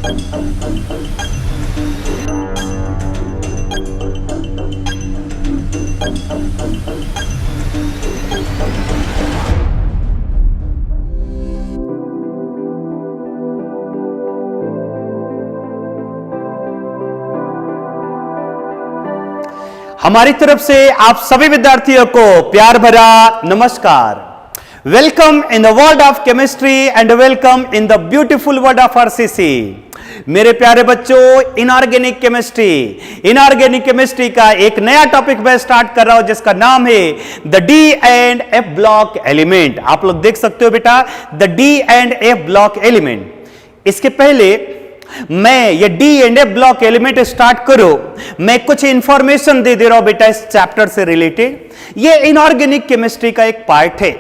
हमारी तरफ से आप सभी विद्यार्थियों को प्यार भरा नमस्कार। Welcome in the world of chemistry and welcome in the beautiful world of RCC. मेरे प्यारे बच्चों, इनऑर्गेनिक केमिस्ट्री का एक नया टॉपिक मैं स्टार्ट कर रहा हूं जिसका नाम है the D and F block element. आप लोग देख सकते हो बेटा, the D and F block element. इसके पहले मैं ये D and F block element start करो, मैं कुछ इंफॉर्मेशन दे रहा हूं बेटा इस चैप्टर से रिलेटेड। ये इनऑर्गेनिक केमिस्ट्री का एक पार्ट है,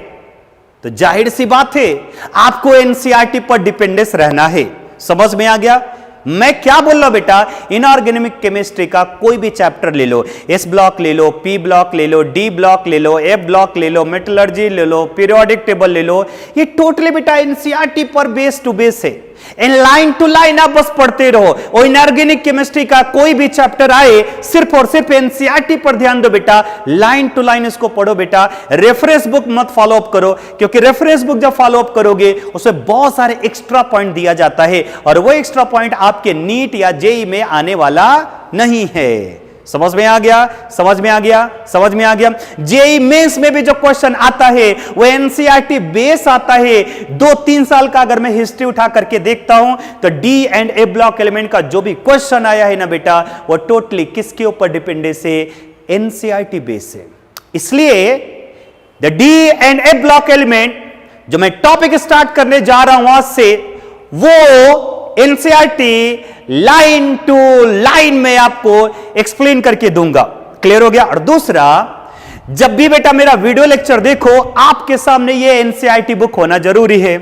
तो जाहिर सी बात है आपको एनसीईआरटी पर डिपेंडेंस रहना है। समझ में आ गया मैं क्या बोल रहा हूं बेटा? इनऑर्गेनिक केमिस्ट्री का कोई भी चैप्टर ले लो, एस ब्लॉक ले लो, पी ब्लॉक ले लो, डी ब्लॉक ले लो, एफ ब्लॉक ले लो, मेटलर्जी ले लो, पीरियोडिक टेबल ले लो, ये टोटली बेटा एनसीईआरटी पर बेस टू बेस है। इन लाइन टू लाइन आप बस पढ़ते रहो। और इनऑर्गेनिक केमिस्ट्री का कोई भी चैप्टर आए, सिर्फ और सिर्फ एनसीईआरटी पर ध्यान दो बेटा, लाइन टू लाइन इसको पढ़ो बेटा। रेफरेंस बुक मत फॉलो अप करो, क्योंकि रेफरेंस बुक जब फॉलो अप करोगे उसमें बहुत सारे एक्स्ट्रा पॉइंट दिया जाता है और वो एक्स्ट्रा पॉइंट आपके नीट या जेई में आने वाला नहीं है। समझ में आ गया। जेई मेंस में भी जो क्वेश्चन आता है वो एनसीईआरटी बेस आता है। 2-3 साल का अगर मैं हिस्ट्री उठा करके देखता हूं तो D and A block element का जो भी क्वेश्चन आया है ना बेटा, वो टोटली किसके ऊपर डिपेंडेंस है? एनसीईआरटी बेस है। इसलिए the D and A block element जो मैं टॉपिक स्टार्ट करने जा रहा हूं आज से, वो एनसीईआरटी लाइन टू लाइन में आपको एक्सप्लेन करके दूंगा। क्लियर हो गया? और दूसरा, जब भी बेटा मेरा वीडियो लेक्चर देखो, आपके सामने ये एनसीईआरटी बुक होना जरूरी है,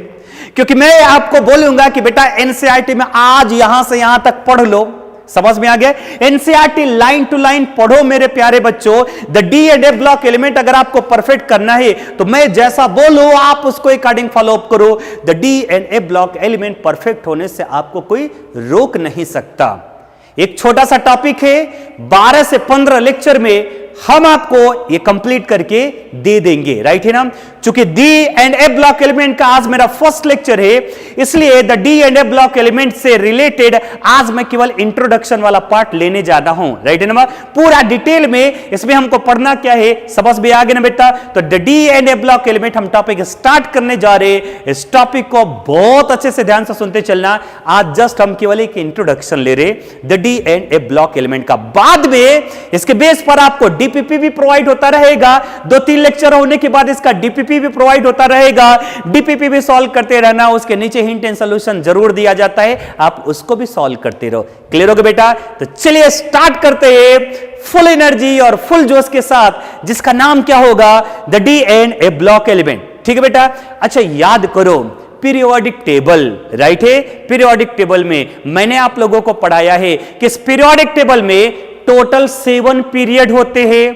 क्योंकि मैं आपको बोलूंगा कि बेटा एनसीईआरटी में आज यहां से यहां तक पढ़ लो। समझ में आ गया? एनसीईआरटी लाइन टू लाइन पढ़ो मेरे प्यारे बच्चों। The D and F block element अगर आपको परफेक्ट करना है तो मैं जैसा बोलूं आप उसको अकॉर्डिंग फॉलो अप करो। The D and F block element perfect होने से आपको कोई रोक नहीं सकता। एक छोटा सा टॉपिक है, 12 से 15 लेक्चर में हम आपको ये कंप्लीट करके दे देंगे। राइट है ना? चूंकि D and F block element का आज मेरा फर्स्ट लेक्चर है, इसलिए the D and F block element से रिलेटेड आज मैं केवल इंट्रोडक्शन वाला पार्ट लेने जा रहा हूं। राइट है ना? पूरा डिटेल में इसमें हमको पढ़ना क्या है, समझ में आ गया ना बेटा? तो the D and F block element हम टॉपिक स्टार्ट करने जा रहे हैं। इस टॉपिक को बहुत अच्छे से ध्यान से सुनते चलना। आज जस्ट हम केवल एक इंट्रोडक्शन ले रहे the D and F block element का। बाद में इसके बेस पर आपको डीपीपी भी प्रोवाइड होता रहेगा। 2-3 लेक्चर होने के बाद इसका डीपीपी भी प्रोवाइड होता रहेगा। डीपीपी भी सॉल्व करते रहना, उसके नीचे हिंट एंड सॉल्यूशन जरूर दिया जाता है, आप उसको भी सॉल्व करते रहो। क्लियर हो गया बेटा? तो चलिए स्टार्ट करते हैं फुल एनर्जी और फुल जोश के साथ, जिसका नाम क्या होगा? The D and A block element. ठीक है बेटा? अच्छा, याद करो पीरियोडिक टेबल। राइट है? पीरियोडिक टेबल में मैंने आप लोगों को पढ़ाया है कि इस पीरियोडिक टेबल में टोटल 7 पीरियड होते हैं,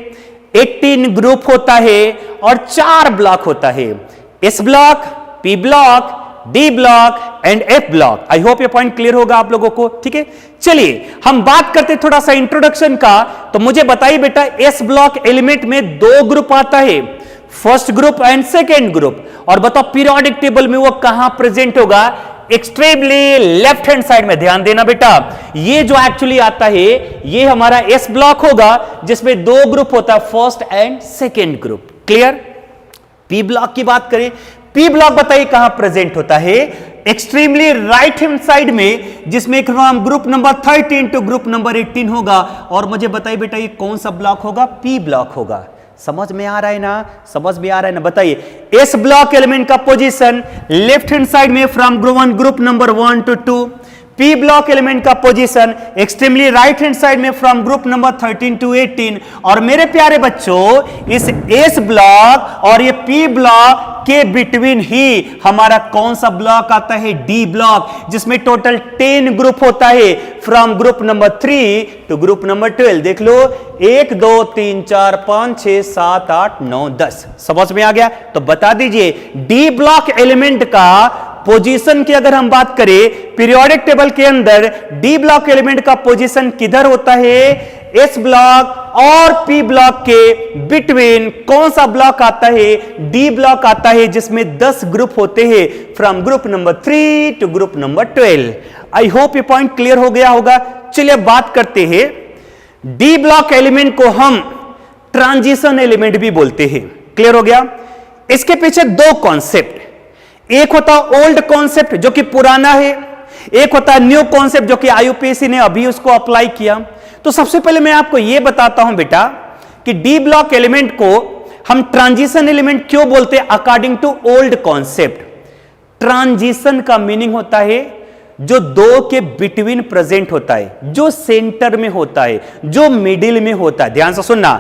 18 ग्रुप होता है और 4 ब्लॉक होता है। S block, P block, D block and F block. I hope ये पॉइंट क्लियर होगा आप लोगों को। ठीक है, चलिए हम बात करते थोड़ा सा इंट्रोडक्शन का। तो मुझे बताइए बेटा, एस ब्लॉक एलिमेंट में 2 ग्रुप आता है, first group and second group. और बताओ पीरियोडिक टेबल में वो कहां प्रेजेंट होगा? एक्सट्रीमली लेफ्ट हैंड साइड में। ध्यान देना बेटा, ये जो एक्चुअली आता है ये हमारा एस ब्लॉक होगा, जिसमें 2 ग्रुप होता है, first and second group. Clear? P block की बात करें, पी ब्लॉक बताइए कहां प्रेजेंट होता है? एक्सट्रीमली राइट हैंड साइड में, जिसमें group number 13 to group number 18 होगा। और मुझे बताइए बेटा ये कौन सा ब्लॉक होगा? पी ब्लॉक होगा। समझ में आ रहा है ना? बताइए एस ब्लॉक एलिमेंट का पोजीशन लेफ्ट हैंड साइड में from group number 1 to 2। P block element का position extremely right hand side में फ्रॉम ग्रुप नंबर 13 to 18। और मेरे प्यारे बच्चों, इस एस ब्लॉक और ये पी ब्लॉक के बिटवीन ही हमारा कौन सा ब्लॉक आता है? डी ब्लॉक, जिसमें टोटल 10 ग्रुप होता है from group number 3 to group number 12। देख लो, 1 2 3 4 5 6 7 8 9 10। समझ में आ गया? तो बता दीजिए डी ब्लॉक एलिमेंट का पोजीशन की अगर हम बात करें पीरियोडिक टेबल के अंदर डी ब्लॉक एलिमेंट का पोजीशन किधर होता है? एस ब्लॉक और पी ब्लॉक के बिटवीन कौन सा ब्लॉक आता है? डी ब्लॉक आता है, जिसमें 10 ग्रुप होते हैं from group number 3 to group number 12। I hope ये पॉइंट क्लियर हो गया होगा। चलिए बात करते हैं, डी ब्लॉक एलिमेंट को हम ट्रांजिशन एलिमेंट भी बोलते हैं। क्लियर हो गया? इसके पीछे दो कॉन्सेप्ट, एक होता ओल्ड कॉन्सेप्ट जो कि पुराना है, एक होता न्यू कॉन्सेप्ट जो कि आईयूपीएससी ने अभी उसको अप्लाई किया। तो सबसे पहले मैं आपको यह बताता हूं बेटा कि डी ब्लॉक एलिमेंट को हम ट्रांजिशन एलिमेंट क्यों बोलते हैं according to old concept. Transition का मीनिंग होता है जो दो के बिटवीन प्रेजेंट होता है, जो सेंटर में होता है, जो मिडिल में होता है। ध्यान से सुनना,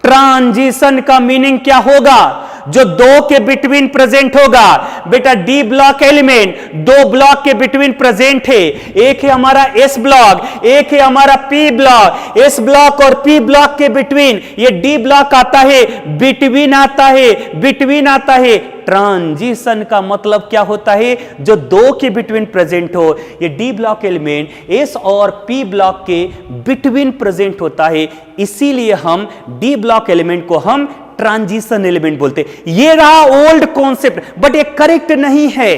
ट्रांजिशन का मीनिंग क्या होगा? जो दो के बिटवीन प्रेजेंट होगा। बेटा डी ब्लॉक एलिमेंट दो ब्लॉक के बिटवीन प्रेजेंट है, एक है हमारा एस ब्लॉक, एक है हमारा पी ब्लॉक। एस ब्लॉक और पी ब्लॉक के बिटवीन ये डी ब्लॉक आता है, बिटवीन आता है, बिटवीन आता है। ट्रांजिशन का मतलब क्या होता है? जो दो के बिटवीन प्रेजेंट हो। ये डी ब्लॉक एलिमेंट एस और पी ब्लॉक के बिटवीन प्रेजेंट होता है, इसीलिए हम डी ब्लॉक एलिमेंट को हम ट्रांजिशन एलिमेंट बोलते। ये रहा ओल्ड कॉन्सेप्ट, बट ये करेक्ट नहीं है,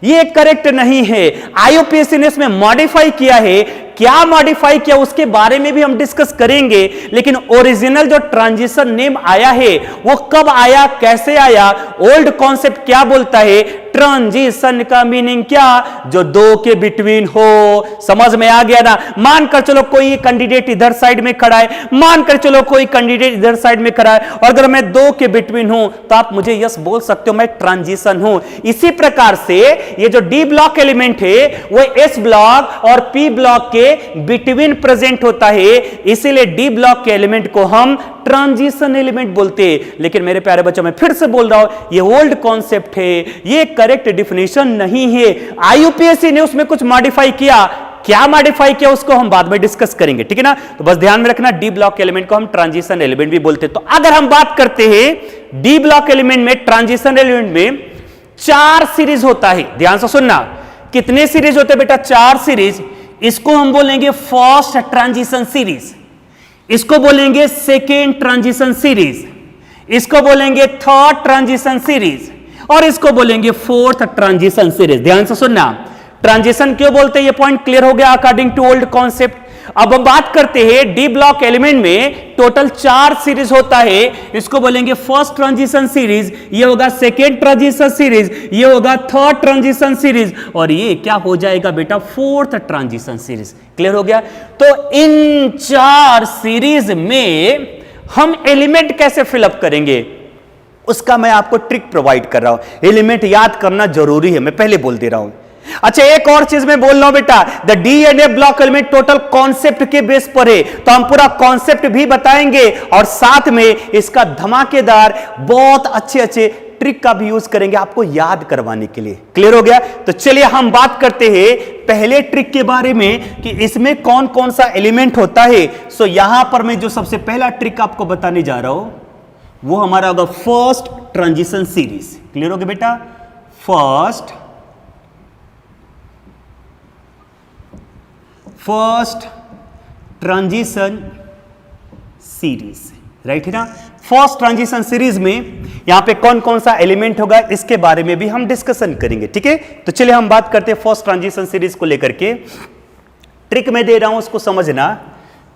ये करेक्ट नहीं है। आईयूपीएससी ने इसमें मॉडिफाई किया है। क्या मॉडिफाई किया उसके बारे में भी हम डिस्कस करेंगे, लेकिन ओरिजिनल जो ट्रांजिशन नेम आया है वो कब आया, कैसे आया, ओल्ड कॉन्सेप्ट क्या बोलता है? ट्रांजिशन का मीनिंग क्या? जो दो के बिटवीन हो। समझ में आ गया ना? मानकर चलो कोई कैंडिडेट इधर साइड में खड़ा है, मानकर चलो कोई कैंडिडेट इधर साइड में खड़ा है, और अगर मैं दो के बिटवीन हूं तो आप मुझे यस बोल सकते हो मैं ट्रांजिशन हूं। इसी प्रकार से ये जो डी ब्लॉक एलिमेंट है वो एस ब्लॉक और पी ब्लॉक के बिटवीन प्रेजेंट होता है, इसीलिए डी ब्लॉक के एलिमेंट को हम ट्रांजिशन एलिमेंट बोलते हैं। लेकिन मेरे प्यारे बच्चों, मैं फिर से बोल रहा हूं ये ओल्ड कॉन्सेप्ट है, ये करेक्ट डिफिनेशन नहीं है। आईयूपीएससी ने उसमें कुछ मॉडिफाई किया। क्या मॉडिफाई किया उसको हम बाद में डिस्कस करेंगे, ठीक है ना? तो बस ध्यान में रखना, डी ब्लॉक एलिमेंट को हम ट्रांजिशन एलिमेंट भी बोलते हैं। तो अगर हम बात करते हैं डी ब्लॉक एलिमेंट में, ट्रांजिशन एलिमेंट में 4 सीरीज होता है। ध्यान से सुनना, कितने सीरीज होते हैं बेटा? 4 सीरीज। इसको हम बोलेंगे फर्स्ट ट्रांजिशन सीरीज, इसको बोलेंगे सेकेंड ट्रांजिशन सीरीज, इसको बोलेंगे थर्ड ट्रांजिशन सीरीज, और इसको बोलेंगे फोर्थ ट्रांजिशन सीरीज। ध्यान से सुनना, ट्रांजिशन क्यों बोलते हैं ये पॉइंट क्लियर हो गया अकॉर्डिंग टू ओल्ड कॉन्सेप्ट। अब हम बात करते हैं डी ब्लॉक एलिमेंट में टोटल 4 सीरीज होता है, इसको बोलेंगे फर्स्ट ट्रांजिशन सीरीज, ये होगा सेकेंड ट्रांजिशन सीरीज, ये होगा थर्ड ट्रांजिशन सीरीज, और ये क्या हो जाएगा बेटा? Fourth transition series. क्लियर हो गया? तो इन 4 सीरीज में हम एलिमेंट कैसे फिलअप करेंगे उसका मैं आपको ट्रिक प्रोवाइड कर रहा हूं। एलिमेंट याद करना जरूरी है, मैं पहले बोल दे रहा हूं। अच्छा, एक और चीज मैं बोल रहा हूं बेटा, the D and A block element total concept के बेस पर है, तो हम पूरा कॉन्सेप्ट भी बताएंगे और साथ में इसका धमाकेदार बहुत अच्छे ट्रिक का भी यूज करेंगे आपको याद करवाने के लिए। क्लियर हो गया? तो चलिए हम बात करते हैं पहले ट्रिक के बारे में कि इसमें कौन कौन सा एलिमेंट होता है। सो यहां पर मैं जो सबसे पहला ट्रिक आपको बताने जा रहा हूं वो हमारा होगा फर्स्ट ट्रांजिशन सीरीज। क्लियर हो गया बेटा? फर्स्ट ट्रांजिशन सीरीज, राइट है ना? फर्स्ट ट्रांजिशन सीरीज में यहां पे कौन कौन सा एलिमेंट होगा इसके बारे में भी हम डिस्कशन करेंगे, ठीक है? तो चलिए हम बात करते हैं फर्स्ट ट्रांजिशन सीरीज को लेकर के। ट्रिक मैं दे रहा हूं उसको समझना।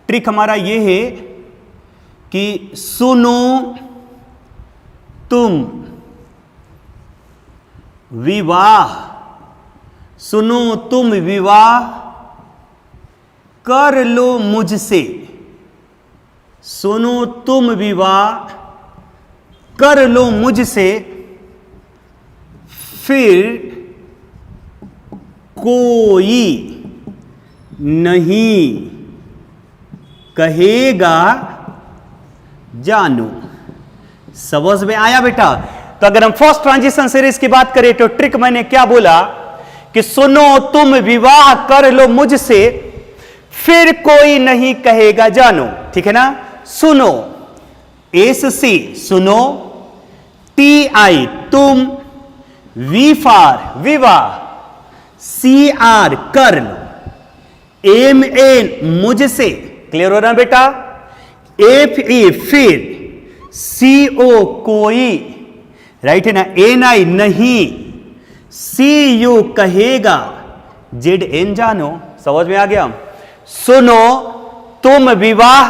ट्रिक हमारा ये है कि सुनो तुम विवाह, सुनो तुम विवाह कर लो मुझसे, सुनो तुम विवाह कर लो मुझसे, फिर कोई नहीं कहेगा जानो। समझ में आया बेटा? तो अगर हम फर्स्ट ट्रांजिशन सीरीज की बात करें तो ट्रिक मैंने क्या बोला कि सुनो तुम विवाह कर लो मुझसे, फिर कोई नहीं कहेगा जानो। ठीक है ना? सुनो, एस सी सुनो, टी आई तुम, वी फॉर विवाह, सी आर कर लो, एम एन मुझसे, क्लियर हो रहा बेटा, एफ ए फिर, सी ओ कोई, राइट है ना, एन आई नहीं, सी यू कहेगा, जेड एन जानो, समझ में आ गया। सुनो तुम विवाह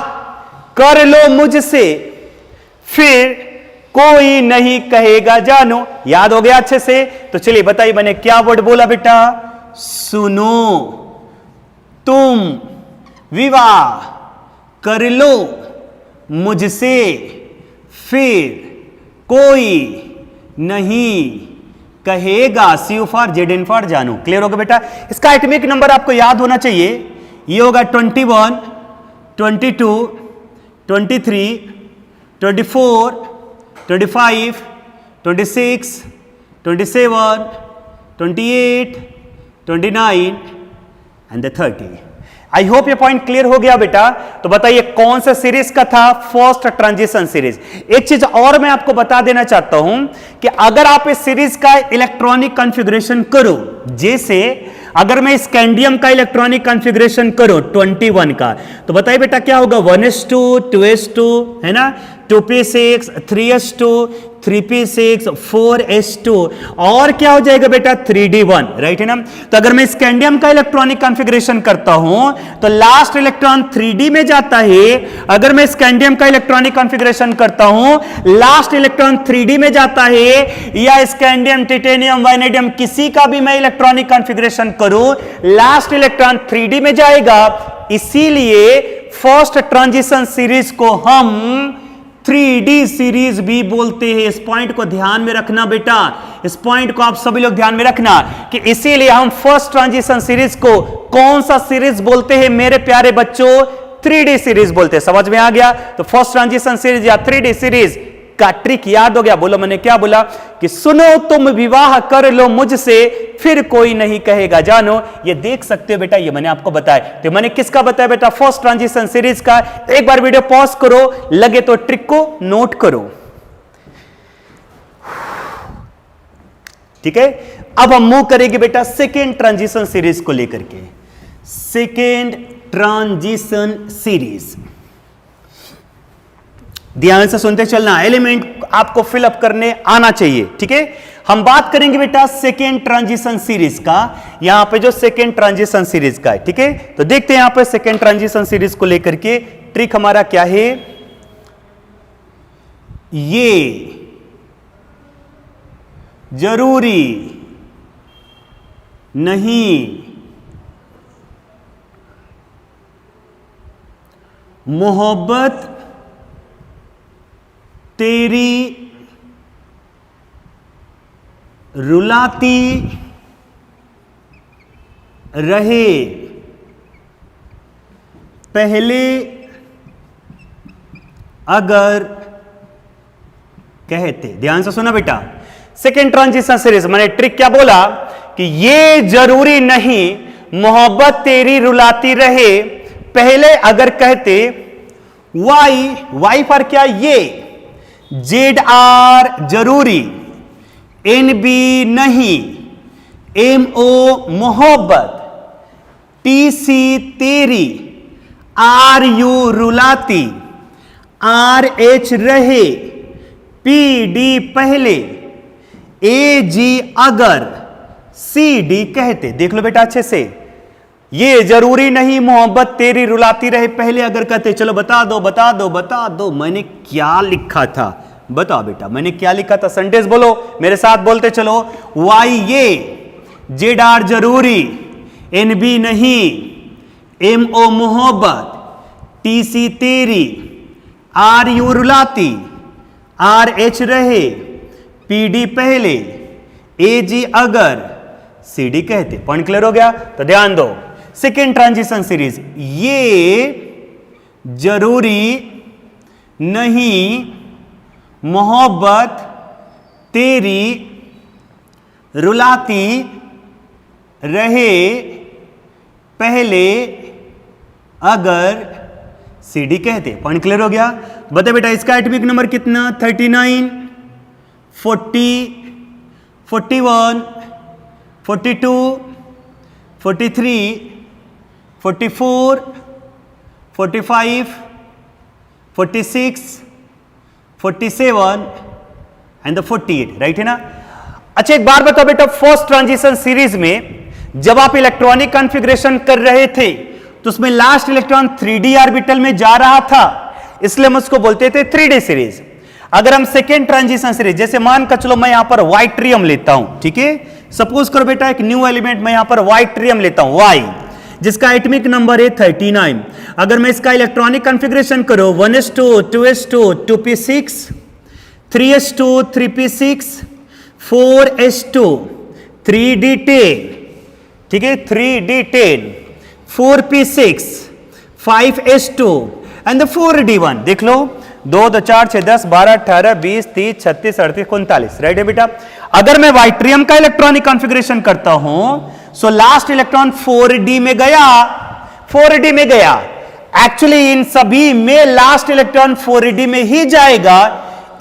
कर लो मुझसे, फिर कोई नहीं कहेगा जानो, याद हो गया अच्छे से। तो चलिए बताइए मैंने क्या वर्ड बोला बेटा, सुनो तुम विवाह कर लो मुझसे, फिर कोई नहीं कहेगा, सी फॉर जेड एन फॉर जानू, क्लियर हो गया बेटा। इसका एटॉमिक नंबर आपको याद होना चाहिए, ये होगा 21, 22, 23, 24, 25, 26, 27, 28, 29 एंड 30। आई होप ये पॉइंट क्लियर हो गया बेटा। तो बताइए कौन सा सीरीज का था, फर्स्ट ट्रांजिशन सीरीज। एक चीज और मैं आपको बता देना चाहता हूं कि अगर आप इस सीरीज का इलेक्ट्रॉनिक कॉन्फ़िगरेशन करो, जैसे अगर मैं स्कैंडियम का इलेक्ट्रॉनिक कॉन्फ़िगरेशन करो 21 का, तो बताइए बेटा क्या होगा, 1s2, 2s2 है ना, 2p6, 3s2, 3p6, 4s2 और क्या हो जाएगा बेटा 3d1, राइट है ना। तो अगर मैं स्कैंडियम का इलेक्ट्रॉनिक कॉन्फ़िगरेशन करता हूं तो लास्ट इलेक्ट्रॉन 3d में जाता है। अगर मैं स्कैंडियम का इलेक्ट्रॉनिक कॉन्फ़िगरेशन करता हूं लास्ट इलेक्ट्रॉन 3d में जाता है, या स्कैंडियम, टिटेनियम, वाइनेडियम किसी का भी मैं इलेक्ट्रॉनिक कॉन्फ़िगरेशन करूं लास्ट इलेक्ट्रॉन 3d में जाएगा। इसीलिए फर्स्ट ट्रांजिशन सीरीज को हम 3D सीरीज भी बोलते हैं। इस पॉइंट को ध्यान में रखना बेटा, इस पॉइंट को आप सभी लोग ध्यान में रखना कि इसीलिए हम फर्स्ट ट्रांजिशन सीरीज को कौन सा सीरीज बोलते हैं मेरे प्यारे बच्चों, 3D सीरीज बोलते हैं। समझ में आ गया। तो फर्स्ट ट्रांजिशन सीरीज या 3D सीरीज का ट्रिक याद हो गया। बोलो मैंने क्या बोला कि सुनो तुम विवाह कर लो मुझसे, फिर कोई नहीं कहेगा जानो। ये देख सकते हो बेटा, ये मैंने आपको बताया। तो मैंने किसका बताया बेटा, फर्स्ट ट्रांजिशन सीरीज का। एक बार वीडियो पॉज करो, लगे तो ट्रिक को नोट करो, ठीक है। अब हम मूव करेंगे बेटा सेकेंड ट्रांजिशन सीरीज को लेकर के। सेकेंड ट्रांजिशन सीरीज ध्यान से सुनते चलना, एलिमेंट आपको फिलअप करने आना चाहिए, ठीक है। हम बात करेंगे बेटा सेकेंड ट्रांजिशन सीरीज का, यहां पे जो सेकेंड ट्रांजिशन सीरीज का है, ठीक है। तो देखते हैं यहां पे सेकेंड ट्रांजिशन सीरीज को लेकर के ट्रिक हमारा क्या है। ये जरूरी नहीं मोहब्बत तेरी रुलाती रहे, पहले अगर कहते। ध्यान से सुना बेटा, सेकेंड ट्रांजिशन सीरीज मैंने ट्रिक क्या बोला कि ये जरूरी नहीं मोहब्बत तेरी रुलाती रहे, पहले अगर कहते। वाई पर क्या, ये जेड आर जरूरी, एन बी नहीं, एम ओ मोहब्बत, टी सी तेरी, आर यू रुलाती, आर एच रहे, पी डी पहले, ए जी अगर, सी डी कहते। देख लो बेटा अच्छे से, ये जरूरी नहीं मोहब्बत तेरी रुलाती रहे, पहले अगर कहते। चलो बता दो बता दो बता दो, मैंने क्या लिखा था, बताओ बेटा मैंने क्या लिखा था। सेंटेंस बोलो मेरे साथ, बोलते चलो। वाई ये, जेड आर जरूरी, एन बी नहीं, एम ओ मोहब्बत, टी सी तेरी, आर यू रुलाती, आर एच रहे, पी डी पहले, ए जी अगर, सी डी कहते। पॉइंट क्लियर हो गया। तो ध्यान दो, सेकेंड ट्रांजिशन सीरीज, ये जरूरी नहीं मोहब्बत तेरी रुलाती रहे, पहले अगर सी डी कहते। पॉइंट क्लियर हो गया। बता बेटा इसका एटॉमिक नंबर कितना, 39, 40, 41, 42, 43, 44, 45, 46, 47 एंड द 48, राइट है ना। अच्छा एक बार बताओ बेटा, फर्स्ट ट्रांजिशन सीरीज में जब आप इलेक्ट्रॉनिक कॉन्फ़िगरेशन कर रहे थे तो उसमें लास्ट इलेक्ट्रॉन 3d ऑर्बिटल में जा रहा था, इसलिए हम उसको बोलते थे 3d सीरीज। अगर हम सेकेंड ट्रांजिशन सीरीज, जैसे मान कर चलो मैं यहां पर वाइट्रियम लेता हूं, ठीक है, सपोज करो बेटा एक न्यू एलिमेंट मैं यहां पर वाइट्रियम लेता हूं Y, जिसका एटॉमिक नंबर है 39। अगर मैं इसका इलेक्ट्रॉनिक कॉन्फ़िगरेशन करो 1s2 2s2 2p6 3s2 3p6 4s2 3d10, ठीक है, 3d10 4p6 5s2 and 4d1। देख लो 2 2 4 6 10 12 18 20 30 36 38 39, राइट है बेटा। अगर मैं वाइट्रियम का इलेक्ट्रॉनिक कॉन्फ़िगरेशन करता हूं सो लास्ट इलेक्ट्रॉन 4d में गया, 4d में गया। एक्चुअली इन सभी में लास्ट इलेक्ट्रॉन 4d में ही जाएगा,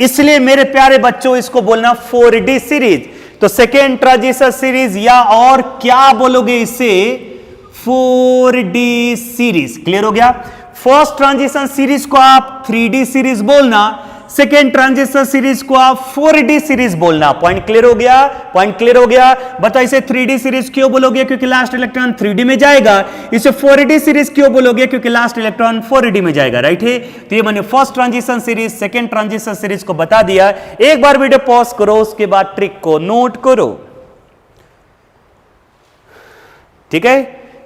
इसलिए मेरे प्यारे बच्चों इसको बोलना 4d सीरीज। तो सेकेंड ट्रांजिशन सीरीज या और क्या बोलोगे इसे, 4d सीरीज। क्लियर हो गया। फर्स्ट ट्रांजिशन सीरीज को आप 3d सीरीज बोलना, सेकेंड ट्रांजिशन सीरीज को आप 4d सीरीज बोलना। पॉइंट क्लियर हो गया, पॉइंट क्लियर हो गया। बताओ इसे 3d सीरीज क्यों बोलोगे, क्योंकि लास्ट इलेक्ट्रॉन 3d में जाएगा। इसे 4d सीरीज क्यों बोलोगे, क्योंकि लास्ट इलेक्ट्रॉन 4d में जाएगा, राइट है। तो ये मैंने first transition series second transition series को बता दिया। एक बार वीडियो पॉज करो, उसके बाद ट्रिक को नोट करो, ठीक है।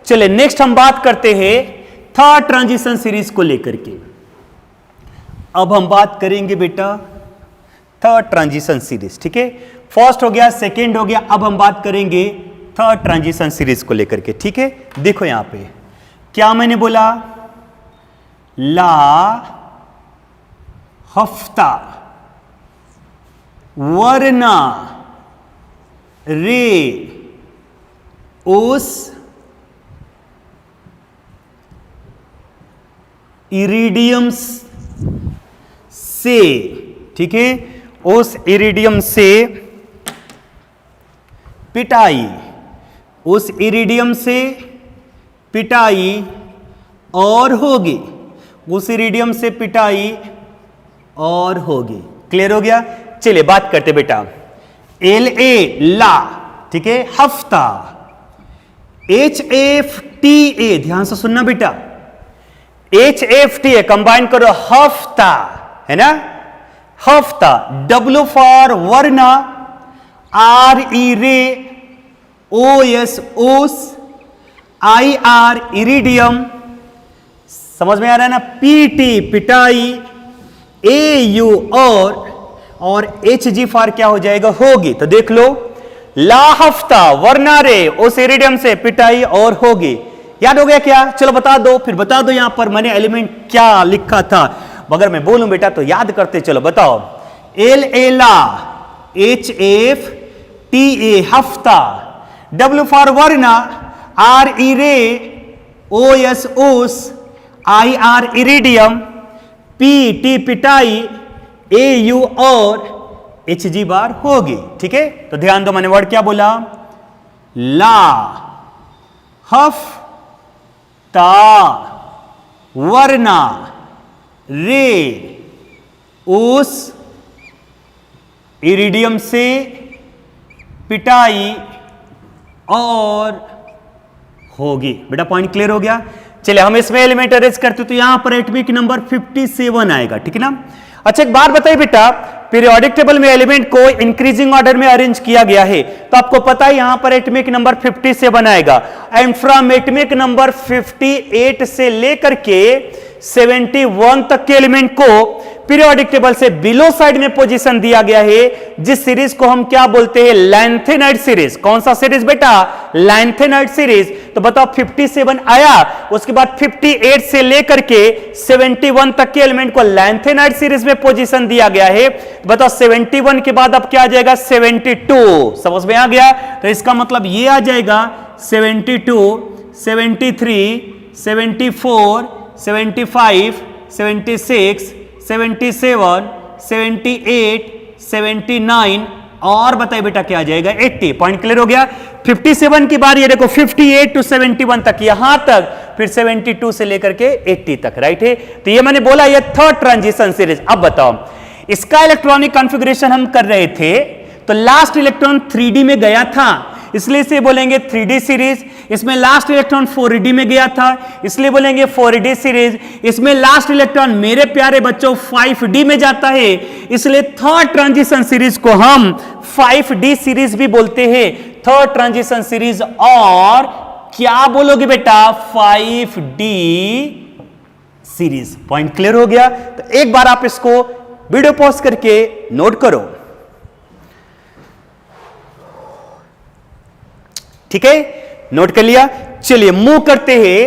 चलिए नेक्स्ट हम बात करते हैं थर्ड ट्रांजिशन सीरीज को लेकर के। अब हम बात करेंगे बेटा थर्ड ट्रांजिशन सीरीज, ठीक है। फर्स्ट हो गया, सेकेंड हो गया, अब हम बात करेंगे थर्ड ट्रांजिशन सीरीज को लेकर के, ठीक है। देखो यहां पे क्या मैंने बोला, ला हफ्ता वरना रे ओस इरिडियम से, ठीक है, उस इरिडियम से पिटाई, उस इरिडियम से पिटाई और होगी, उस इरिडियम से पिटाई और होगी। क्लियर हो गया। चलिए बात करते बेटा, LA ला, ठीक है, हफ्ता, HFTA, ध्यान से सुनना बेटा, HFTA कंबाइन करो हफ्ता, है ना, हफ्ता। W फॉर वरना, RE रे, OS ओस, IR इरिडियम, समझ में आ रहा है ना, PT पिटाई, AU और HG फॉर क्या हो जाएगा, होगी। तो देख लो, ला हफ्ता वरना रे उस इरिडियम से पिटाई और होगी। याद हो गया क्या? चलो बता दो, फिर बता दो यहां पर मैंने एलिमेंट क्या लिखा था। मगर मैं बोलूं बेटा तो याद करते चलो। बताओ, LA ला, HFTA हफ्ता, W फॉर वरना, RE रे, OS ओस, IR इरिडियम, PT पिटाई, AU और HG बार होगी। ठीक है, तो ध्यान दो, मैंने वर्ड क्या बोला, ला हफ्ता वरना रे उस इरिडियम से पिटाई और होगी। बेटा पॉइंट क्लियर हो गया। चलिए हम इसमें एलिमेंट अरेंज करते तो यहां पर एटॉमिक नंबर 57 आएगा। ठीक है ना। अच्छा एक बात बताइए बेटा, पीरियोडिक टेबल में एलिमेंट को इंक्रीजिंग ऑर्डर में अरेंज किया गया है, तो आपको पता है यहां पर एटॉमिक नंबर 57 आएगा। एंड फ्रॉम एटॉमिक नंबर 58 से लेकर के 71 तक के एलिमेंट को पीरियोडिक टेबल से बिलो साइड में पोजीशन दिया गया है, जिस सीरीज को हम क्या बोलते हैं, लैंथेनाइड सीरीज। कौन सा सीरीज बेटा, लैंथेनाइड सीरीज। तो बताओ 57 आया, उसके बाद 58 से लेकर के 71 तक के एलिमेंट को लैंथेनाइड सीरीज में पोजीशन दिया गया है। बताओ 71 के बाद अब क्या आ जाएगा, 72। समझ में आ गया। तो इसका मतलब ये आ जाएगा 72, 73, 74, 75, 76, 77, 78, 79 और बताइए बेटा क्या आ जाएगा 80। पॉइंट क्लियर हो गया। 57 की बार ये देखो 58 टू 71 तक, यहां तक, फिर 72 से लेकर के 80 तक, राइट है। तो ये मैंने बोला ये थर्ड ट्रांजिशन सीरीज। अब बताओ इसका इलेक्ट्रॉनिक कॉन्फ़िगरेशन हम कर रहे थे तो लास्ट इलेक्ट्रॉन 3D में गया था, इसलिए इसे बोलेंगे 3D सीरीज। इसमें लास्ट इलेक्ट्रॉन 4D में गया था, इसलिए बोलेंगे 4D सीरीज। इसमें लास्ट इलेक्ट्रॉन मेरे प्यारे बच्चों 5D में जाता है, इसलिए थर्ड ट्रांजिशन सीरीज को हम 5D सीरीज भी बोलते हैं। थर्ड ट्रांजिशन सीरीज और क्या बोलोगे बेटा 5D सीरीज। पॉइंट क्लियर हो गया। तो एक बार आप इसको वीडियो पॉज करके नोट करो, ठीक है, नोट कर लिया। चलिए मूव करते हैं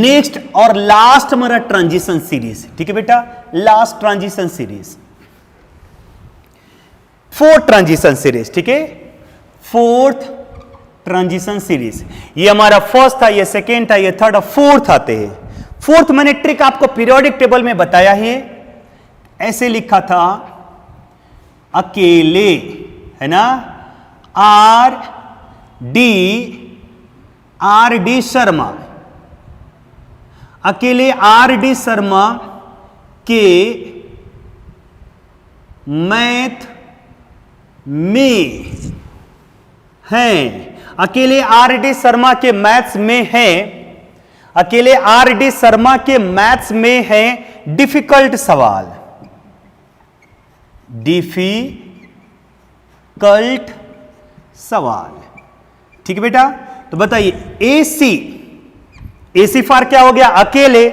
नेक्स्ट और लास्ट हमारा ट्रांजिशन सीरीज, ठीक है बेटा, last transition series, fourth transition series, ठीक है, फोर्थ ट्रांजिशन सीरीज। ये हमारा फर्स्ट था, ये सेकेंड था, ये थर्ड और फोर्थ आते हैं। फोर्थ मैंने ट्रिक आपको पीरियोडिक टेबल में बताया है, ऐसे लिखा था अकेले, है ना, आर डी शर्मा, अकेले आर डी शर्मा के मैथ में हैं, अकेले आर डी शर्मा के मैथ्स में हैं, अकेले आर डी शर्मा के मैथ्स में हैं डिफिकल्ट सवाल, डिफिकल्ट सवाल, ठीक है बेटा। तो बताइए एसी फॉर क्या हो गया अकेले,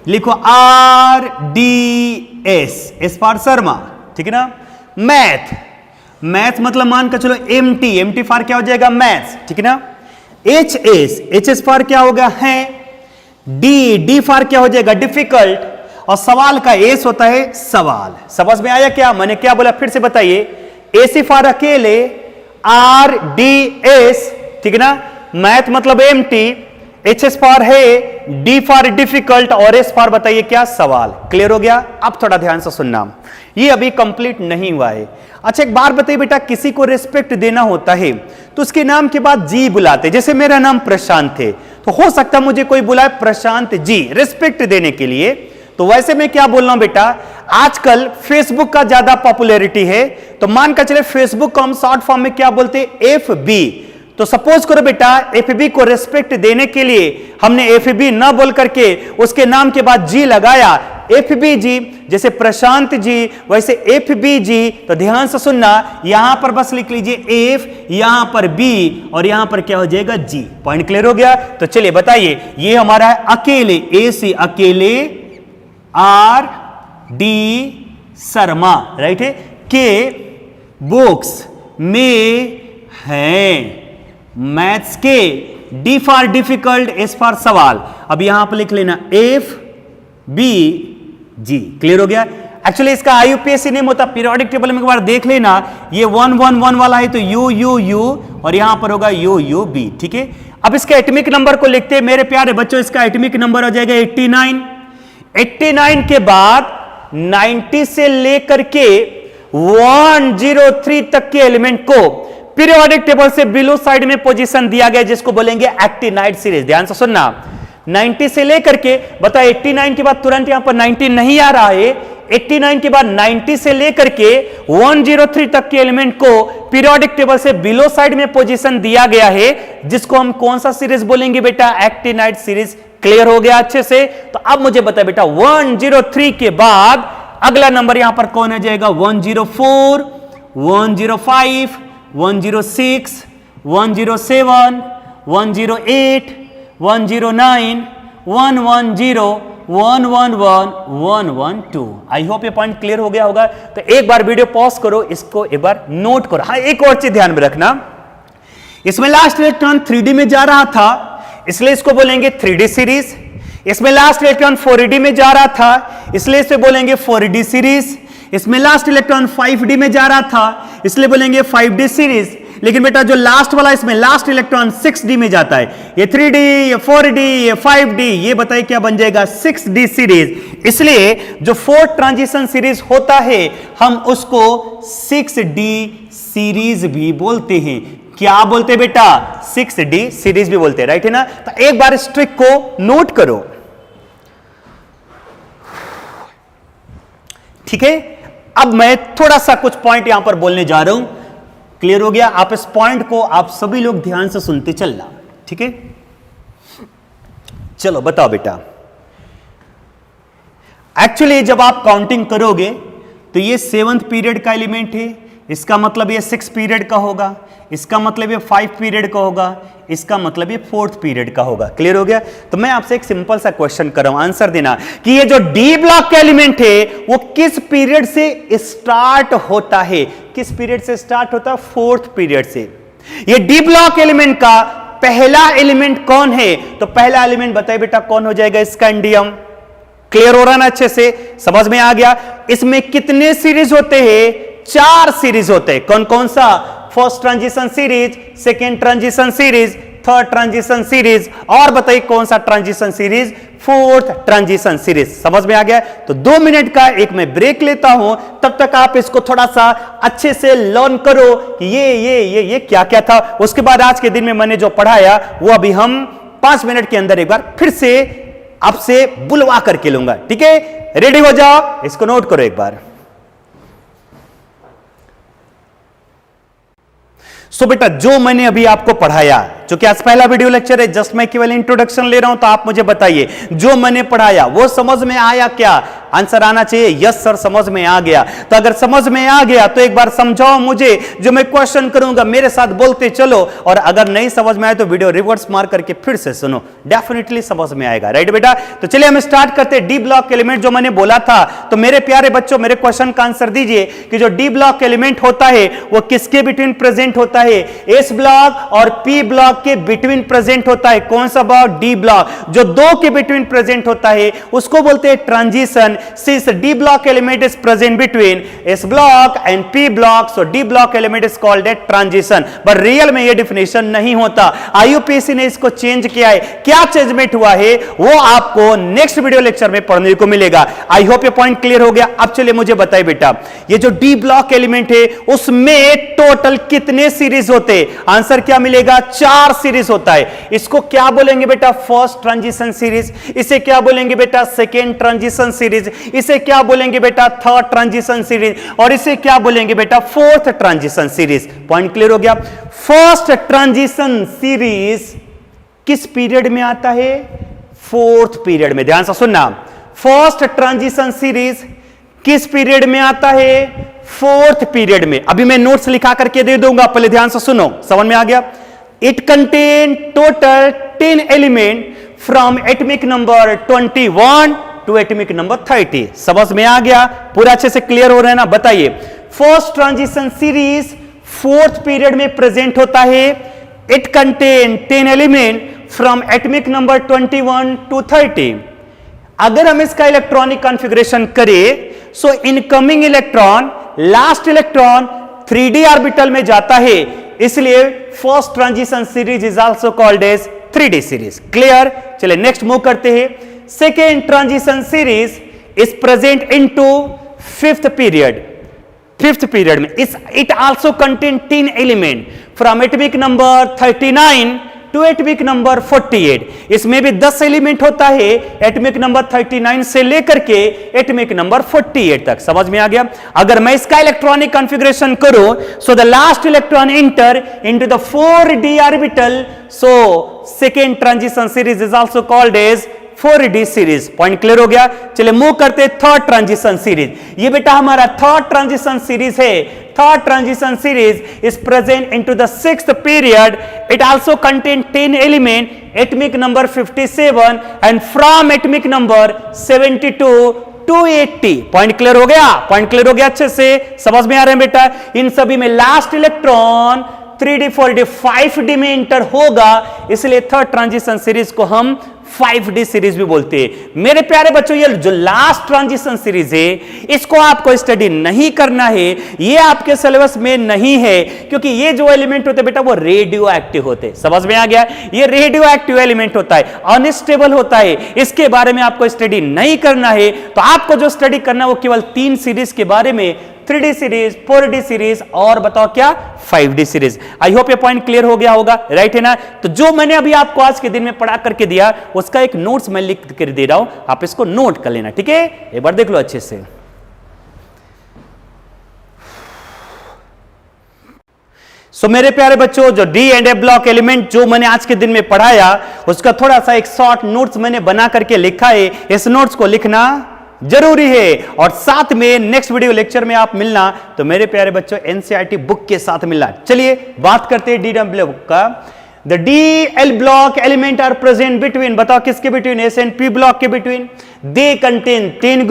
लिखो R D S for Sharma, ठीक है ना। मैथ मतलब मान कर चलो एमटी फॉर क्या हो जाएगा मैथ्स, ठीक है ना। एच फॉर क्या हो गया है, डी फॉर क्या हो जाएगा डिफिकल्ट, और सवाल का एस होता है सवाल। समझ में आया क्या मैंने क्या बोला, फिर से बताइए। एसी फॉर अकेले, आर डी एस, ठीक है ना, मैथ मतलब एमटी, एच एस फॉर है, डी फॉर डिफिकल्ट, और एस फॉर बताइए क्या सवाल। क्लियर हो गया। अब थोड़ा ध्यान से सुनना, ये अभी कंप्लीट नहीं हुआ है। अच्छा एक बार बताइए बेटा, किसी को रिस्पेक्ट देना होता है तो उसके नाम के बाद जी बुलाते, जैसे मेरा नाम प्रशांत है तो हो सकता मुझे कोई बुलाए प्रशांत जी रिस्पेक्ट देने के लिए, तो वैसे मैं क्या बोल रहा हूं बेटा, आजकल फेसबुक का ज्यादा पॉपुलैरिटी है तो मान कर चले फेसबुक को हम शॉर्ट फॉर्म में क्या बोलते हैं FB। तो सपोज करो बेटा FB को रिस्पेक्ट देने के लिए हमने FB ना बोल करके उसके नाम के बाद जी लगाया, FB जी, जैसे प्रशांत जी वैसे FB जी। तो ध्यान से सुनना, यहां पर बस लिख लीजिए F, यहां पर B और यहां पर क्या हो जाएगा G। पॉइंट क्लियर हो गया। तो चलिए बताइए, ये हमारा है अकेले, AC अकेले आर डी शर्मा, राइट है, के बुक्स में हैं मैथ्स के, D for difficult, S for सवाल। अब यहां पर लिख लेना FB G। क्लियर हो गया। एक्चुअली इसका IUPAC नेम होता, पीरियोडिक टेबल में एक बार देख लेना, ये 111 वाला है तो U और यहां पर होगा UB, ठीक है। अब इसके एटॉमिक नंबर को लिखते हैं मेरे प्यारे बच्चों, इसका एटॉमिक नंबर हो जाएगा 89। 89 के बाद 90 से लेकर के 103 तक के एलिमेंट को पीरियोडिक टेबल से बिलो साइड में पोजीशन दिया गया, जिसको बोलेंगे एक्टिनाइड सीरीज। ध्यान से सुनना, 90 से लेकर के बता 89 के बाद तुरंत यहां पर 90 नहीं आ रहा है, 89 के बाद 90 से लेकर के 103 तक के एलिमेंट को पीरियोडिक टेबल से बिलो साइड में पोजीशन दिया गया है, जिसको हम कौन सा सीरीज बोलेंगे बेटा, एक्टिनाइड सीरीज। क्लियर हो गया अच्छे से। तो अब मुझे बता बेटा 103 के बाद अगला नंबर यहां पर कौन आ जाएगा, 104, 105, 106, 107, 108, 109, 110, 111, 112। आई होप ये पॉइंट क्लियर हो गया होगा। तो एक बार वीडियो पॉज करो, इसको एक बार नोट करो। हाँ एक और चीज ध्यान में रखना, इसमें लास्ट इलेक्ट्रॉन 3D में जा रहा था इसलिए इसको बोलेंगे 3D सीरीज। इसमें लास्ट इलेक्ट्रॉन 4D में जा रहा था इसलिए इसे बोलेंगे 4D सीरीज। इसमें लास्ट इलेक्ट्रॉन 5D में जा रहा था इसलिए बोलेंगे 5D सीरीज। लेकिन बेटा जो लास्ट वाला इसमें लास्ट इलेक्ट्रॉन 6D में जाता है, ये 3D, ये 4D, ये 5D, ये बताइए क्या बन जाएगा, 6D सीरीज। इसलिए जो फोर्थ ट्रांजिशन सीरीज होता है हम उसको 6D सीरीज भी बोलते हैं। क्या बोलते हैं बेटा? 6D सीरीज भी बोलते हैं, राइट है ना? तो एक बार इस ट्रिक को नोट करो, ठीक है? अब मैं थोड़ा सा कुछ पॉइंट यहां पर बोलने जा रहा हूं, क्लियर हो गया? आप इस पॉइंट को आप सभी लोग ध्यान से सुनते चलना, ठीक है? चलो बताओ बेटा, एक्चुअली जब आप काउंटिंग करोगे तो ये 7th पीरियड का एलिमेंट है, इसका मतलब ये 6 पीरियड का होगा, इसका मतलब ये 5 पीरियड का होगा, इसका मतलब ये 4th पीरियड का होगा। क्लियर हो गया? तो मैं आपसे एक सिंपल सा क्वेश्चन कर रहा हूं, आंसर देना कि ये जो डी ब्लॉक का एलिमेंट है वो किस पीरियड से स्टार्ट होता है? किस पीरियड से स्टार्ट होता है? 4th पीरियड से। ये डी ब्लॉक एलिमेंट का पहला एलिमेंट कौन है? तो पहला एलिमेंट बताइए बेटा कौन हो जाएगा? स्कैंडियम। क्लियर हो रहा ना? अच्छे से समझ में आ गया? इसमें कितने सीरीज होते हैं? 4 सीरीज होते हैं। कौन कौन सा? First transition series, second transition series, third transition series, और बताइए कौन सा transition series? 4th transition series. समझ में आ गया? तो 2 मिनट का एक मैं ब्रेक लेता हूं, तब तक आप इसको थोड़ा सा अच्छे से लर्न करो कि ये क्या क्या था। उसके बाद आज के दिन में मैंने जो पढ़ाया वो अभी हम 5 मिनट के अंदर एक बार फिर से आपसे बुलवा करके लूंगा, ठीक है? रेडी हो जाओ, इसको नोट करो एक बार। सो बेटा जो मैंने अभी आपको पढ़ाया, क्योंकि आज पहला वीडियो लेक्चर है, जस्ट मैं केवल इंट्रोडक्शन ले रहा हूं, तो आप मुझे बताइए जो मैंने पढ़ाया वो समझ में आया क्या? आंसर आना चाहिए यस सर समझ में आ गया। तो अगर समझ में आ गया तो एक बार समझाओ मुझे, जो मैं क्वेश्चन करूंगा मेरे साथ बोलते चलो, और अगर नहीं समझ में आए तो वीडियो रिवर्स मार करके फिर से सुनो, डेफिनेटली समझ में आएगा, राइट बेटा? तो चलिए हम स्टार्ट करते हैं। डी ब्लॉक एलिमेंट जो मैंने बोला था, तो मेरे प्यारे बच्चों मेरे क्वेश्चन का आंसर दीजिए कि जो डी ब्लॉक एलिमेंट होता है वो किसके बिटवीन प्रेजेंट होता है? एस ब्लॉक और पी ब्लॉक के बिटवीन प्रेजेंट होता है। कौन सा ब्लॉक? D block. जो 2 के बिटवीन प्रेजेंट होता है उसको बोलते हैं transition. Since D block element is present between S block and P block, so D block element is called a transition. But real में ये डिफिनेशन नहीं होता, आईयूपीएससी ने इसको चेंज किया है। क्या चेंजमेंट हुआ है वो आपको नेक्स्ट वीडियो लेक्चर में पढ़ने को मिलेगा। आई होप ये पॉइंट क्लियर हो गया। अब चलिए मुझे बताइए बेटा, ये जो डी ब्लॉक एलिमेंट है उसमें टोटल कितने सीरीज होते? आंसर क्या मिलेगा? 4 सीरीज होता है। इसको क्या बोलेंगे बेटा? First transition series. इसे क्या बोलेंगे बेटा? Second transition series. इसे क्या बोलेंगे बेटा? Third transition series. और इसे क्या बोलेंगे बेटा? 4th transition series. Point clear हो गया? फर्स्ट ट्रांजिशन सीरीज किस पीरियड में आता है? 4th पीरियड में। ध्यान से सुनना, फर्स्ट ट्रांजिशन सीरीज किस पीरियड में आता है? 4th पीरियड में। अभी मैं नोट्स लिखा करके दे दूंगा, पहले ध्यान से सुनो, समझ में आ गया? It contain total 10 element from atomic number 21 to atomic number 30। समझ में आ गया? पूरा अच्छे से क्लियर हो रहा है ना? बताइए, first transition series 4th period में प्रेजेंट होता है। It contain 10 element from atomic number 21 to 30। अगर हम इसका इलेक्ट्रॉनिक कॉन्फ़िगरेशन करें, so incoming electron last electron 3d orbital में जाता है, इसलिए first transition series is also called as 3d series. Clear? चलिए नेक्स्ट मूव करते हैं। Second transition series is present into 5th period. 5th period में it also contain 10 element from atomic number 39 to atomic number 48। इसमें भी 10 element होता है atomic number 39 से लेकर के एटॉमिक नंबर 48 तक। समझ में आ गया? अगर मैं इसका इलेक्ट्रॉनिक कॉन्फ़िगरेशन करूं, so the last electron enter into the 4d orbital, so second transition series is also called as 4d series. Point clear हो गया? चलिए मूव करते हैं थर्ड ट्रांजिशन सीरीज। ये बेटा हमारा थर्ड ट्रांजिशन सीरीज है। Third transition series is present into the 6th period. It also contain 10 element atomic number 57 and from atomic number 72 to 80। Point clear हो गया? पॉइंट क्लियर हो गया? अच्छे से समझ में आ रहे हैं बेटा? इन सभी में last electron 3d 4d 5d में इंटर होगा, इसलिए थर्ड ट्रांजिशन सीरीज को हम 5d सीरीज भी बोलते हैं। मेरे प्यारे बच्चों, ये जो लास्ट ट्रांजिशन सीरीज है इसको आपको स्टडी नहीं करना है, ये आपके सिलेबस में नहीं है, क्योंकि ये जो एलिमेंट होते हैं बेटा वो रेडियो एक्टिव होते हैं। समझ में आ गया? ये रेडियो एक्टिव एलिमेंट होता है, अनस्टेबल होता है, इसके बारे में आपको स्टडी नहीं करना है। तो आपको जो स्टडी करना है वो केवल 3 सीरीज के बारे में 3D सीरीज, 4D सीरीज और बताओ क्या 5D सीरीज। आई होप ये पॉइंट क्लियर हो गया होगा, राइट है ना। तो जो मैंने अभी आपको आज के दिन में पढ़ा करके दिया उसका एक नोट्स मैं लिख कर दे रहा हूं, आप इसको नोट कर लेना, ठीक है। एक बार देख लो अच्छे से। सो मेरे प्यारे बच्चों, जो D and F block element जो मैंने आज के दिन में पढ़ाया उसका थोड़ा सा एक शॉर्ट नोट्स मैंने बना करके लिखा है, इस नोट्स को लिखना जरूरी है। और साथ में नेक्स्ट वीडियो लेक्चर में आप मिलना, तो मेरे प्यारे बच्चों एनसीईआरटी बुक के साथ मिलना। चलिए बात करते हैं डी एंड एफ बुक का। The D L block element are present between, बताओ किसके between, S and P block के बिटवीन। दे कंटेन 10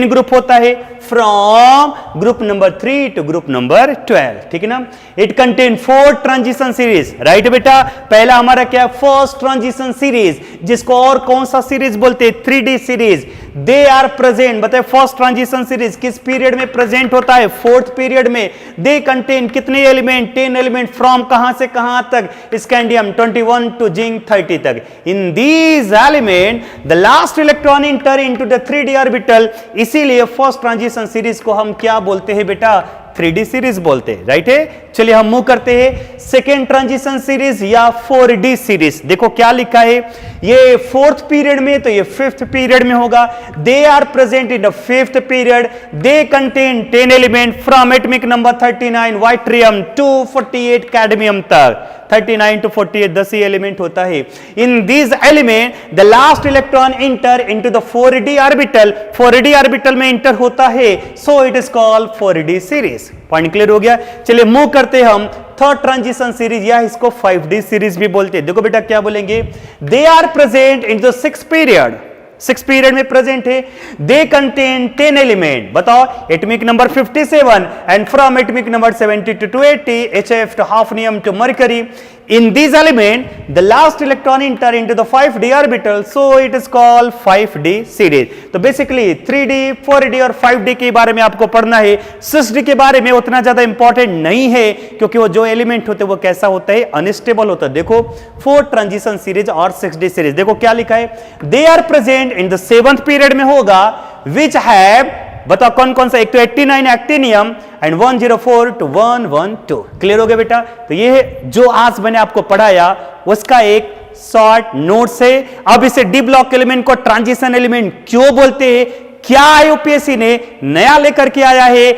ग्रुप होता है from group number 3 to group number 12, ठीक है ना। It contain 4 transition series, right बेटा। पहला हमारा क्या, फर्स्ट ट्रांजिशन सीरीज, जिसको और कौन सा सीरीज बोलते हैं, 3D series. They are present, बताए फर्स्ट ट्रांजिशन सीरीज किस पीरियड में प्रेजेंट होता है, 4th पीरियड में। दे कंटेन कितने एलिमेंट, 10 एलिमेंट फ्रॉम कहां से कहां तक, स्कैंडियम 21 टू जिंक 30 तक। इन these element the last electron enter into the 3D orbital, इसीलिए फर्स्ट ट्रांजिशन सीरीज को हम क्या बोलते हैं बेटा, 3D सीरीज बोलते हैं, राइट है। चलिए हम मूव करते हैं सेकेंड ट्रांजिशन सीरीज या 4D सीरीज। देखो क्या लिखा है, ये 4th पीरियड में, तो ये 5th पीरियड में होगा। They are present in the 5th period. They contain 10 element from atomic number 39 yttrium to 48 cadmium तक, 39 टू 48 10 ही एलिमेंट होता है। In these element the last electron enter into the 4D orbital, 4D orbital में enter होता है, so it is called 4D series. Point clear हो गया। चलिए मूव करते हैं हम थर्ड ट्रांजिशन सीरीज, या इसको 5D सीरीज भी बोलते हैं। देखो बेटा क्या बोलेंगे, they are present in the 6th period, 6th period में प्रेजेंट है। दे कंटेन 10 एलिमेंट, बताओ atomic number 57 and from atomic number 70 to 80 HF to hafnium to mercury. In these element the last electron enter into the 5D orbital, so it is called 5D series. तो basically 3D 4D और 5D के बारे में आपको पढ़ना है। 6D के बारे में उतना ज्यादा इंपॉर्टेंट नहीं है, क्योंकि वो जो एलिमेंट होते हैं वो कैसा होता है, अनस्टेबल होता है। देखो 4 ट्रांजिशन सीरीज और 6D सीरीज, देखो क्या लिखा है, they are present in the 7th period में होगा, विच हैव, बताओ कौन कौन सा, एक तो 89 एक्टिनियम एंड 104 to 112। क्लियर हो गया बेटा। तो ये जो आज मैंने आपको पढ़ाया उसका एक शॉर्ट नोट्स है। अब इसे डी ब्लॉक एलिमेंट को ट्रांजिशन एलिमेंट क्यों बोलते हैं, क्या यूपीएससी ने नया लेकर के आया है,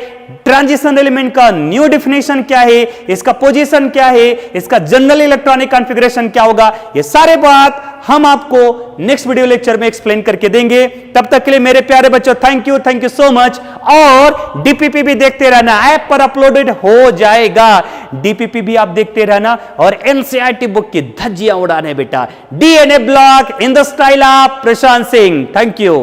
ट्रांजिशन एलिमेंट का न्यू डिफिनेशन क्या है, इसका पोजीशन क्या है, इसका जनरल इलेक्ट्रॉनिक कॉन्फ़िगरेशन क्या होगा, ये सारे बात हम आपको नेक्स्ट वीडियो लेक्चर में एक्सप्लेन करके देंगे। तब तक के लिए मेरे प्यारे बच्चों थैंक यू सो मच। और डीपीपी भी देखते रहना, ऐप पर अपलोडेड हो जाएगा, डीपीपी भी आप देखते रहना और एनसीईआरटी बुक की धज्जियां उड़ाने बेटा। DNA block in the style of Prashant Singh. Thank you.